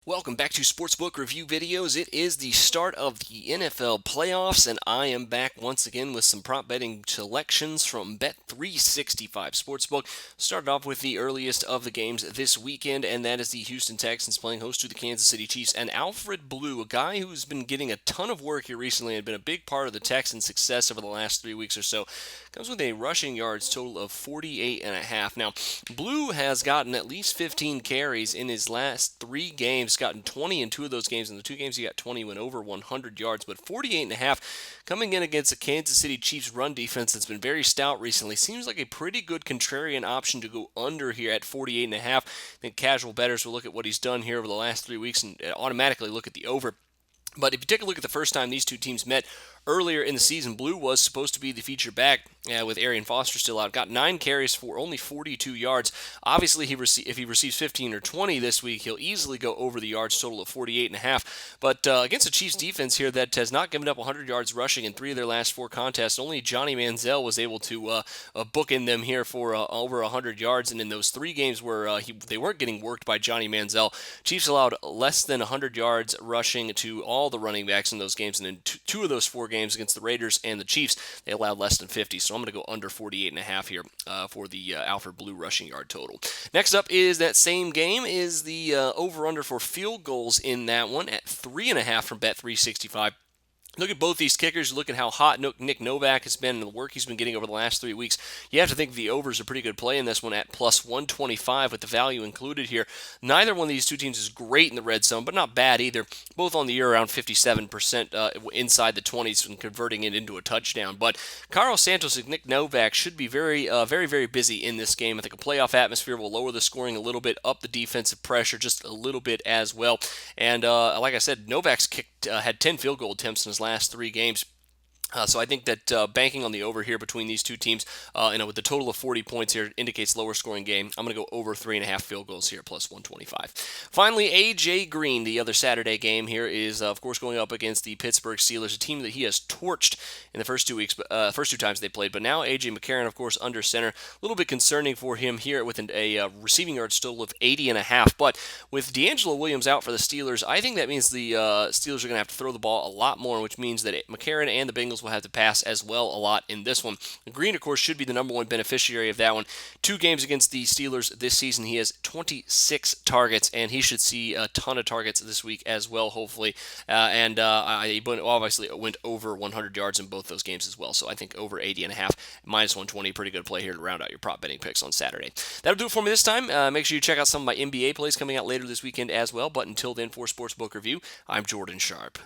Welcome back to Sportsbook Review Videos. It is the start of the NFL playoffs, and I am back once again with some prop betting selections from Bet365 Sportsbook. Started off with the earliest of the games this weekend, and that is the Houston Texans playing host to the Kansas City Chiefs. And Alfred Blue, a guy who's been getting a ton of work here recently and been a big part of the Texans' success over the last 3 weeks or so, comes with a rushing yards total of 48.5. Now, Blue has gotten at least 15 carries in his last 3 games. Gotten 20 in 2 of those games. In the 2 games he got 20, went over 100 yards, but 48.5 coming in against a Kansas City Chiefs run defense that's been very stout recently. Seems like a pretty good contrarian option to go under here at 48.5. I think casual bettors will look at what he's done here over the last 3 weeks and automatically look at the over. But if you take a look at the first time these two teams met earlier in the season, Blue was supposed to be the feature back with Arian Foster still out. Got 9 carries for only 42 yards. Obviously, if he receives 15 or 20 this week, he'll easily go over the yards total of 48.5. But against the Chiefs defense here that has not given up 100 yards rushing in 3 of their last 4 contests, only Johnny Manziel was able to book in them here for over 100 yards. And in those 3 games where they weren't getting worked by Johnny Manziel, Chiefs allowed less than 100 yards rushing to all the running backs in those games. And in 2 of those 4 games against the Raiders and the Chiefs, they allowed less than 50. So I'm going to go under 48.5 here for the Alfred Blue rushing yard total. Next up is that same game is the over-under for field goals in that one at 3.5 from Bet365. Look at both these kickers. Look at how hot Nick Novak has been and the work he's been getting over the last 3 weeks. You have to think the over is a pretty good play in this one at plus 125 with the value included here. Neither one of these two teams is great in the red zone, but not bad either. Both on the year around 57% inside the 20s and converting it into a touchdown. But Carlos Santos and Nick Novak should be very busy in this game. I think a playoff atmosphere will lower the scoring a little bit, up the defensive pressure just a little bit as well. And like I said, Novak's had 10 field goal attempts in his last 3 games. So I think that banking on the over here between these two teams, with the total of 40 points here, indicates lower scoring game. I'm going to go over 3.5 field goals here, plus 125. Finally, A.J. Green, the other Saturday game here, is of course going up against the Pittsburgh Steelers, a team that he has torched in the first 2 weeks, first 2 times they played. But now A.J. McCarron, of course, under center. A little bit concerning for him here with a receiving yards total of 80.5. But with D'Angelo Williams out for the Steelers, I think that means the Steelers are going to have to throw the ball a lot more, which means that McCarron and the Bengals will have to pass as well a lot in this one. Green, of course, should be the number 1 beneficiary of that one. 2 games against the Steelers this season, he has 26 targets, and he should see a ton of targets this week as well, hopefully. He obviously went over 100 yards in both those games as well, so I think over 80.5, minus 120, pretty good play here to round out your prop betting picks on Saturday. That'll do it for me this time. Make sure you check out some of my NBA plays coming out later this weekend as well, but until then, for Sportsbook Review, I'm Jordan Sharp.